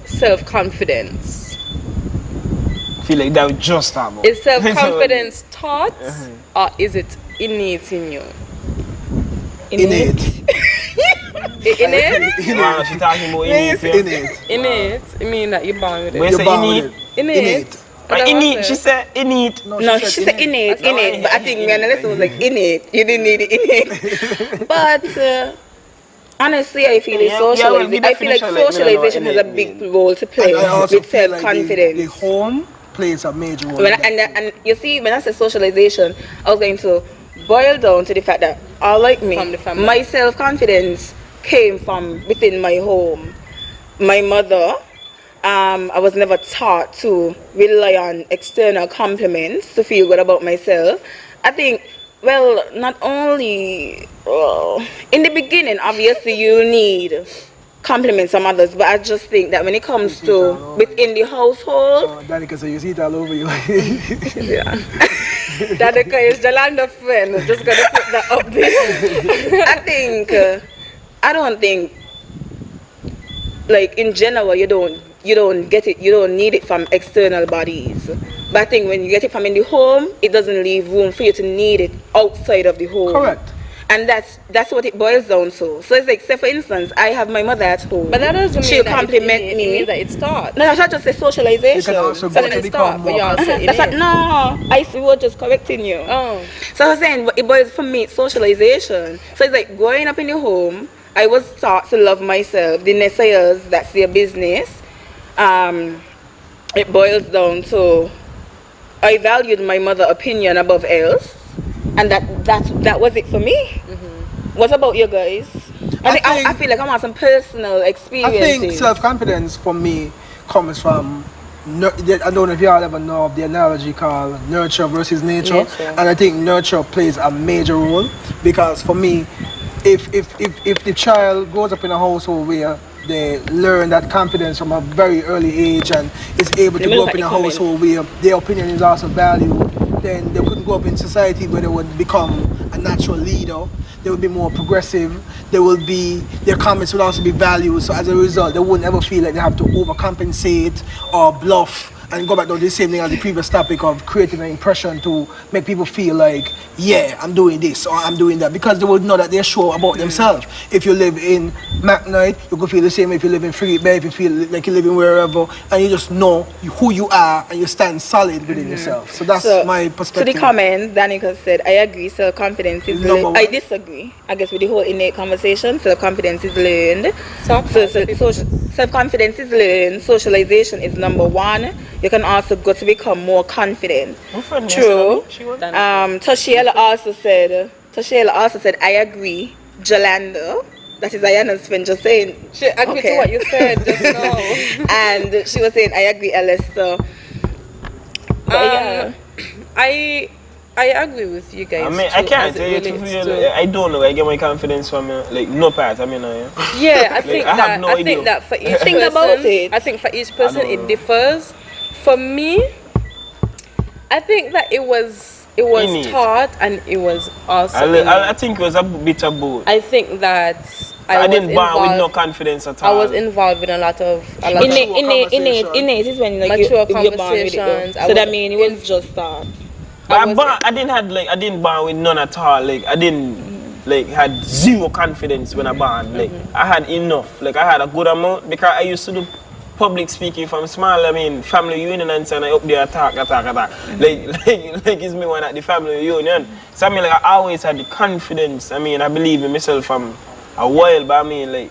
self-confidence? I feel like that was just about. Is self-confidence taught or is it innate in you? Innate. Innate? Wow, she's talking about innate. Innate. I mean that you're born with it. When you say innate? Innate. Innate, she said innate. No, she said innate. But I think me and Alessa was like innate. You didn't need it innate. But honestly, I feel it's socialization. I feel like socialization has a big role to play with self-confidence. The home plays a major role. And you see, when I say socialization, I was going to boil down to the fact that like me, my self-confidence came from within my home. My mother, I was never taught to rely on external compliments to feel good about myself. I think, well, not only in the beginning, obviously you need compliments from others, but I just think that when it comes to within the household, Danica, so you see it all over you. yeah. Danica is Jolanda friend. Just gonna put that up there. I don't think, like in general, you don't get it, you don't need it from external bodies. But I think when you get it from in the home, it doesn't leave room for you to need it outside of the home. Correct. And that's what it boils down to. So it's like, say for instance, I have my mother at home. But that doesn't mean that compliment me. It means that it's taught. No, that's not just a socialization. You can also so it's taught, but you also that's like, no, I see what just correcting you. Oh. So I was saying, it boils for me, socialization. So it's like growing up in the home, I was taught to love myself. The naysayers, that's their business. It boils down to I valued my mother's opinion above else. And that was it for me. Mm-hmm. What about you guys? I feel like I want some personal experiences. I think self-confidence for me comes from, I don't know if y'all ever know of the analogy called nurture versus nature. And I think nurture plays a major role, because for me, if the child grows up in a household where they learn that confidence from a very early age and is able to grow up in a household where their opinion is also valued, then they couldn't grow up in society where they would become a natural leader. They would be more progressive. Their comments would also be valued. So as a result, they wouldn't ever feel like they have to overcompensate or bluff and go back to the same thing as the previous topic of creating an impression to make people feel like, yeah, I'm doing this or I'm doing that, because they would know that they're sure about themselves. If you live in McKnight, you could feel the same if you live in Frigate Bay, if you feel like you live in wherever, and you just know who you are and you stand solid within yourself. So that's my perspective. To the comments, Danica said, I agree, self-confidence is learned. I disagree, I guess, with the whole innate conversation. Self-confidence is learned. So self-confidence is learned. Socialization is number one. You can also go to become more confident. True. Tashiela also said, I agree. Jolanda, that is Ayana's friend, just saying. She agreed to what you said just now. And she was saying, I agree, Alessa. I agree with you guys. I mean, I can't tell you I don't know. I get my confidence from like no part. I mean, yeah, I think I think that for each person, about it. I think for each person it differs. For me, I think that it was taught and it was also. I think it was a bit of both. I think that I didn't born with no confidence at all. I was involved in a lot of innate is when like mature conversations. So that means it was just taught. I didn't born with none at all. Like I didn't had zero confidence when I born. Like I had enough. Like I had a good amount because I used to do public speaking from small. I mean family union and so I up there attack. Like it's me one at the family union. So I mean like I always had the confidence. I mean I believe in myself from a while, but I mean like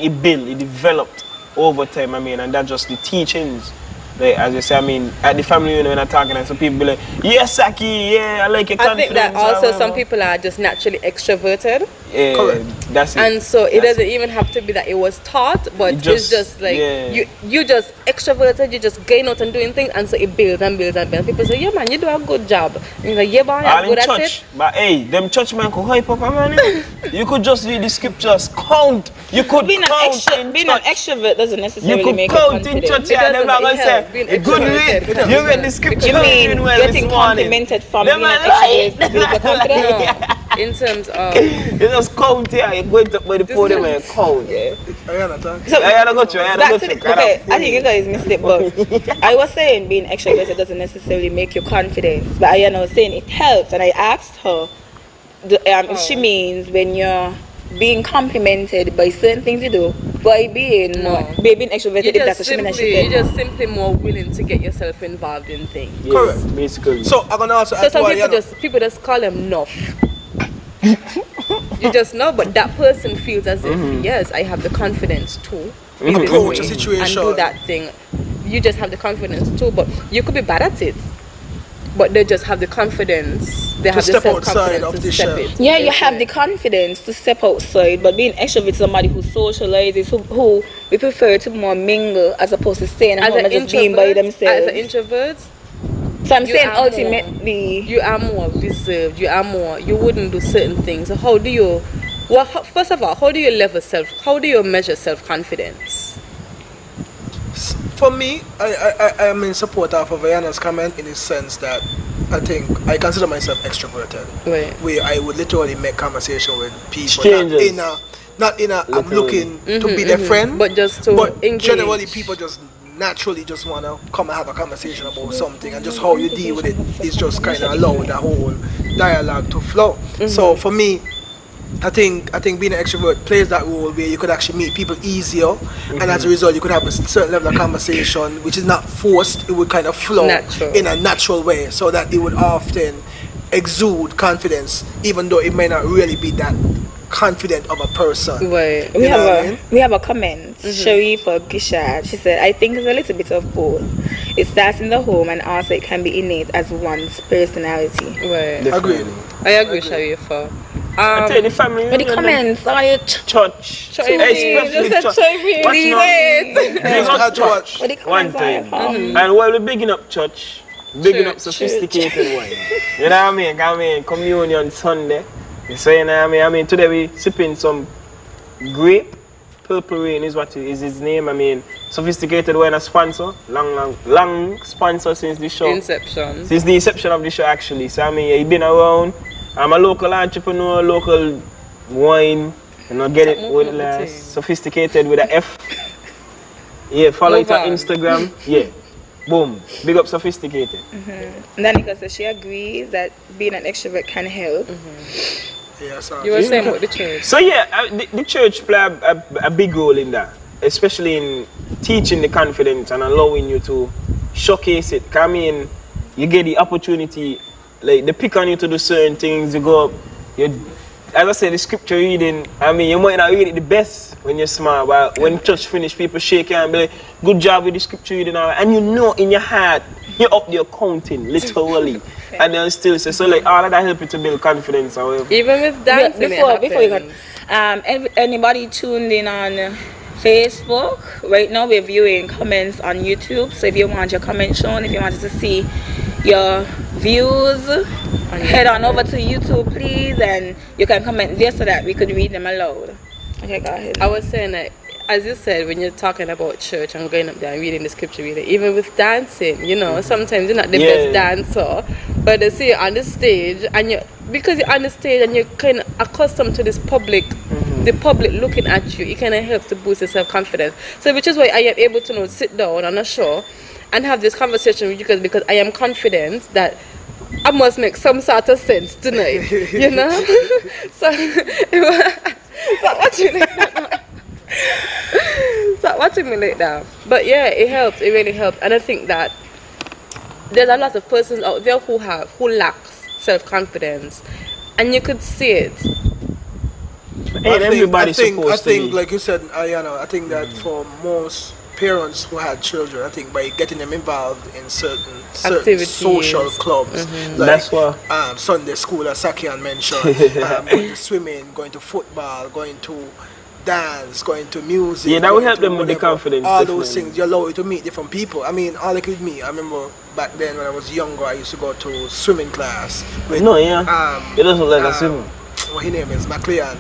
it developed over time. I mean, and that's just the teachings. Like, as you say, I mean, at the family union when I'm talking, and some people be like, yes, Saki, yeah, I like your confidence. I think that also some people are just naturally extroverted. Yeah, correct. That's it. And so it doesn't even have to be that it was taught, but it's just like, you just extroverted, you just going out and doing things, and so it builds and builds and builds. People say, yeah, man, you do a good job. And you're like, yeah, man, you're good at it. But hey, them church man could hype up, man. You could just read the scriptures, count. You could being count being an extrovert doesn't necessarily make you confident. You could count in church, and they're not going to say, a good read. You read the scripture. You mean getting complimented from being an extrovert? in terms of You just count here, you're going to by the podium and count, yeah. Ayana, talk. So, I gotta go to, okay, I think you guys missed it, but I was saying being extroverted doesn't necessarily make you confident. But Ayana was saying it helps, and I asked her if she means when you're being complimented by certain things you do, by being extroverted, if that's what she meant. You're just simply more willing to get yourself involved in things. Yes, Correct. basically. So I'm gonna also So some people just call them nuff. You just know, but that person feels as if yes, I have the confidence to approach a situation and do that thing. You just have the confidence too, but you could be bad at it. But they just have the confidence. They have the step outside self-confidence of to the step shell. it. Yeah, you have the confidence to step outside, but being extrovert is somebody who socializes, who we prefer to more mingle as opposed to staying at home and just being by themselves. As an introvert, so I'm saying are ultimately, you are more reserved. You wouldn't do certain things. So how do you? First of all, how do you measure self-confidence? For me, I am in support of Ayana's comment in the sense that I think I consider myself extroverted. Right. Where I would literally make conversation with people. Strangers. Not in a I'm looking to be their friend. But just to engage. Generally people just naturally just want to come and have a conversation about something, and just how you deal with it is just kind of allow the whole dialogue to flow. So for me, I think being an extrovert plays that role where you could actually meet people easier, and as a result you could have a certain level of conversation which is not forced. It would kind of flow in a natural way, so that it would often exude confidence, even though it may not really be that confident of a person. Right. we have a comment. Sharifa Gishad, she said, I think it's a little bit of both. It starts in the home, and also it can be innate as one's personality. Right. Agreed. I agree, Sharifa. I tell you, the family. But the comments are church. Especially church. Church. But the One comments time. are And while we're bigging up church, bigging up sophisticated wine. You know what I mean? Communion Sunday. You say, you know what I mean? Today we sipping some grape. Purple Rain is his name. I mean, sophisticated wine a sponsor. Long sponsor since the show. Inception. Since the inception of the show, actually. So I mean, he's been around. I'm a local entrepreneur, local wine. You know, get it with last. Sophisticated with a F. Yeah, follow it on Instagram. Yeah. Boom. Big up Sophisticated. And Danica says she agrees that being an extrovert can help. Yeah, so You were saying about the church. So yeah, the church play a big role in that, especially in teaching the confidence and allowing you to showcase it. 'Cause I mean, you get the opportunity, like they pick on you to do certain things. You go up, as I said, the scripture reading. I mean, you might not read it the best when you're smart, but when church finish, people shake your hand and be like, "Good job with the scripture reading," and you know in your heart you're up there counting literally. And then still say, so like all of that help you to build confidence. However. Even with dancing, Before you go, anybody tuned in on Facebook? Right now we're viewing comments on YouTube. So if you want your comment shown, if you wanted to see your views, head on over to YouTube, please, and you can comment there so that we could read them aloud. Okay, go ahead. I was saying that, as you said, when you're talking about church and going up there and reading the scripture reading, even with dancing, you know, sometimes you're not the best dancer, but they see you on the stage, and because you're on the stage and you're kind of accustomed to this public, the public looking at you, it kind of helps to boost your self-confidence. So which is why I am able to sit down on a show and have this conversation with you guys, because I am confident that I must make some sort of sense tonight, you know? So stop watching me like that. But yeah, it helps. It really helps. And I think that there's a lot of persons out there who lacks self-confidence, and you could see it. I think, like you said, Ayana, I think that for most parents who had children, I think by getting them involved in certain social clubs, like Sunday school, as Sakian mentioned, going to swimming, going to football, going to dance, going to music. Yeah, that will help them with the confidence. All those things, you allow you to meet different people. I mean, all like with me, I remember back then when I was younger, I used to go to swimming class. With, it doesn't like a swimmer. What his name is, McLean.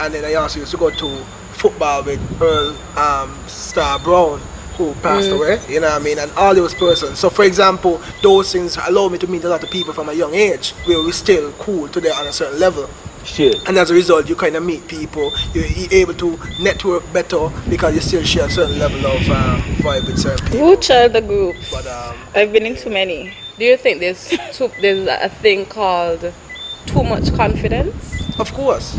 And then I also used to go to football with Earl Star Brown, who passed away, you know what I mean, and all those persons. So for example, those things allow me to meet a lot of people from a young age, where we're still cool today on a certain level. Shit. And as a result, you kind of meet people. You're able to network better because you still share a certain level of vibe with certain people. Who child the groups? But I've been in too many. Do you think there's a thing called too much confidence? of course.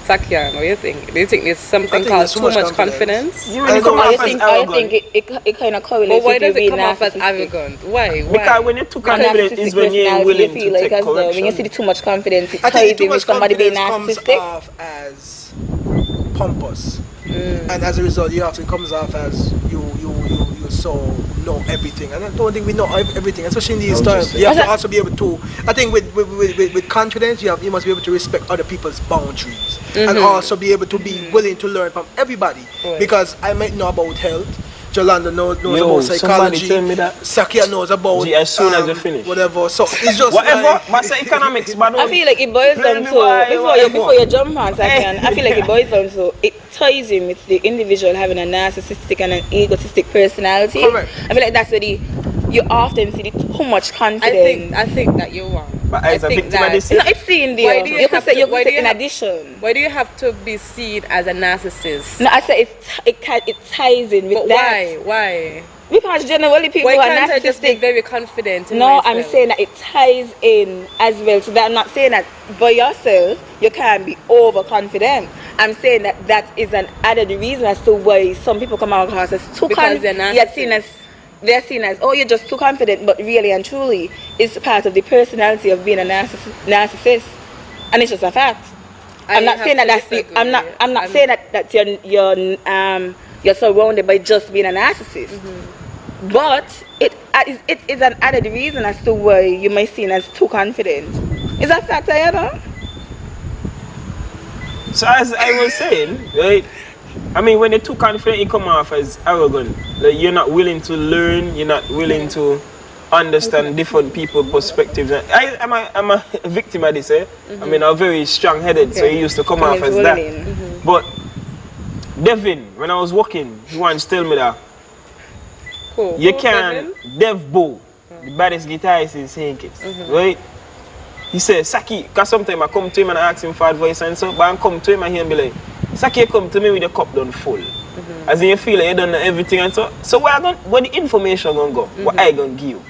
Sakian, what do you think? Do you think there's something called too much confidence? You really come off as I arrogant. think it kind of correlates But why with does you it being come off as narcissistic. arrogant? Why? Because when you're too confident is when you're willing to take as though when you correction. see the too much confidence, it I ties think too in with much somebody being confidence comes narcissistic. off as pompous, and as a result, you often comes off as you so know everything. And I don't think we know everything, especially in these times. You have to also be able to. I think with confidence, you must be able to respect other people's boundaries, and also be able to be willing to learn from everybody. Because I might know about health. Jolanda knows about psychology. Tell me that. Sakia knows about as soon as you finish. whatever. So it's just Whatever, like, but say economics, but I feel like it boils down to before you jump on Sakian, I feel like it boils down to it ties in with the individual having a narcissistic and an egotistic personality. Correct. I feel like that's where you often see the too much confidence. I think that you're wrong. But as a victim of this, No, it's seen there. Why do you You could have say to- you why could do say you in have- addition. Why do you have to be seen as a narcissist? No, I say it ties in with But that. why? Because generally people Why who are can't I just be narcissistic. very confident in No, myself? I'm saying that it ties in as well. So that I'm not saying that by yourself you can't be overconfident. I'm saying that is an added reason as to why some people come across as too Because they're confident. They're seen as, oh, you're just too confident, but really and truly, it's part of the personality of being a narcissist, and it's just a fact. I'm not saying that that's the. I'm not saying that you're surrounded by just being a narcissist, but it is an added reason as to why you might seen as too confident. Is that fact, Ayana? so as I was saying, right? I mean, when you're too confident, you come off as arrogant. Like you're not willing to learn. You're not willing to understand different people's perspectives. I'm a victim of this. I mean, I'm very strong-headed, so he used to come off as that. But Devin, when I was working, he once tell me that you can Dev Bo, the baddest guitarist in St. Kitts, right? He said, Saki, because sometimes I come to him and I ask him for advice and so, but I come to him and he'll be like, Saki, come to me with your cup done full. As in you feel like you done everything and so where the information gonna go? What I gonna give you?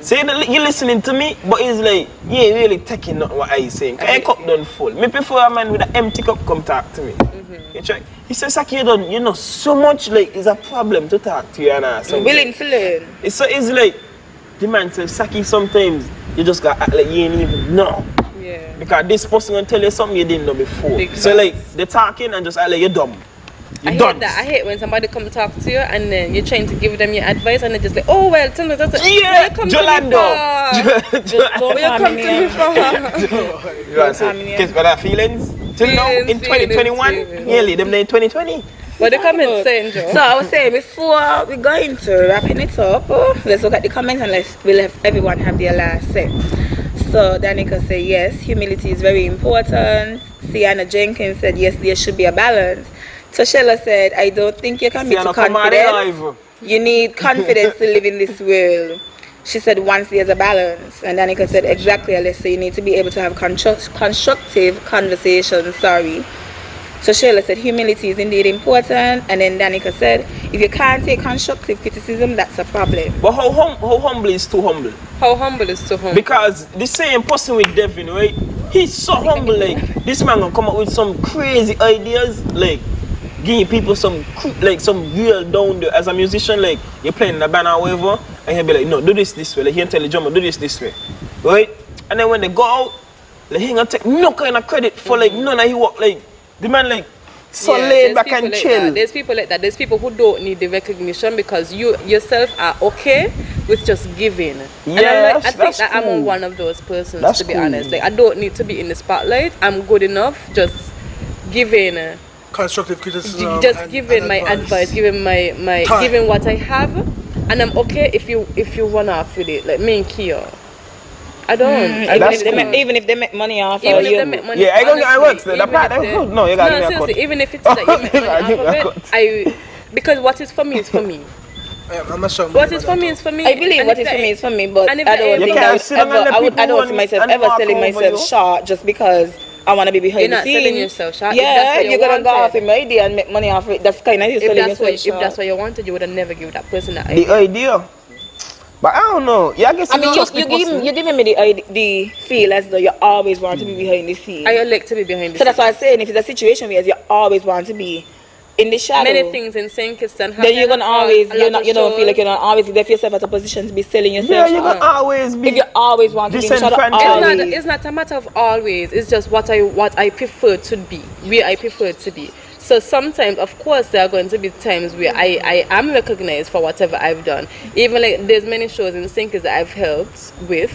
So you listening to me, but it's like, you ain't really taking nothing what I saying. Cause your cup done full. Me prefer a man with an empty cup come talk to me. You check? He says, Saki, you know so much, like, it's a problem to talk to you and something. Willing to learn. It's like, the man says, Saki, sometimes you just gotta act like you ain't even know. Yeah. Because this person gonna tell you something you didn't know before. So like, they're talking and just act like you're dumb. I hate that. I hate when somebody come talk to you and then you're trying to give them your advice and they're just like, oh well, tell me that's it. Yeah, Jolando. What you come to me for? You want to say, kids got our feelings? Till now, in 2021, nearly them in 2020. What the comments saying, Joe? So I was saying before we go into wrapping it up, let's look at the comments and we'll have everyone have their last say. So Danica said yes, humility is very important. Sienna Jenkins said yes, there should be a balance. Toshella said, I don't think you can be too confident. You need confidence to live in this world. She said once there's a balance. And Danica said exactly, Alyssa, you need to be able to have constructive conversations. So Sheila said humility is indeed important, and then Danica said if you can't take constructive criticism, that's a problem. But how humble is too humble? How humble is too humble? Because the same person with Devin, right? He's so humble, like this man gonna come up with some crazy ideas, like giving people some real down there. As a musician, like you're playing in a band or whatever, and he'll be like, no, do this way. Like he'll tell the drummer, do this way, right? And then when they go out, like he gonna take no kind of credit for like none of his work, like. The man like so laid back and chill. There's people like that. There's people who don't need the recognition because you yourself are okay with just giving. Yeah, and I think that cool. I'm one of those persons, to be honest. Like I don't need to be in the spotlight. I'm good enough just giving constructive criticism. Just giving my advice, giving my giving what I have, and I'm okay if you run off with it. Like me and Kia. I don't. Even if they make money off even you. if they make money, yeah, I don't get work. The part no, you gotta give me a cut. Even if it's that you make money off of it, because what is for me is for me. I'm not sure. What is for me is for me. I believe what is for me is for me, but I don't think I don't see myself ever selling myself short just because I want to be behind the scenes. You're not selling yourself short. Yeah, you're going to go off with my idea and make money off it. That's kind of you selling yourself short. If that's what you wanted, you would have never given that person that idea. The idea. But I don't know. Yeah, I guess you're giving me the feel as though you always want to be behind the scene. I like to be behind the scene. So that's why I'm saying if it's a situation where you always want to be in the shadow. Many things in Kittitian happen. Then you're gonna always you don't feel like you're not always give yourself at a position to be selling yourself. Yeah, you're gonna always be. If you always want to be in the shadow, it's not a matter of always. It's just what I prefer to be, where I prefer to be. So sometimes, of course, there are going to be times where I am recognized for whatever I've done. Even like there's many shows in Sinkers that I've helped with.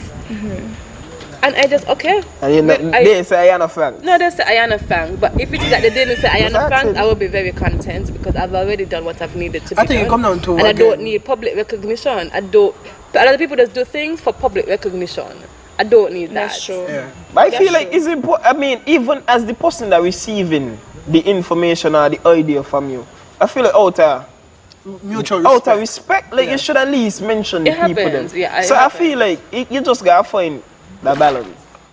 And I just, okay. And you know, they say Ayana Frank. No, they say Ayana Frank. But if it is that they didn't say Ayana Frank, I will be very content because I've already done what I've needed to be I think done. it come down to and I don't need public recognition. A lot of people just do things for public recognition. I don't need that. That's true. Yeah. But I feel like it's important. I mean, even as the person that receiving the information or the idea from you, I feel like out of respect, like you should at least mention the people then. Yeah, so I feel like you just gotta find the balance.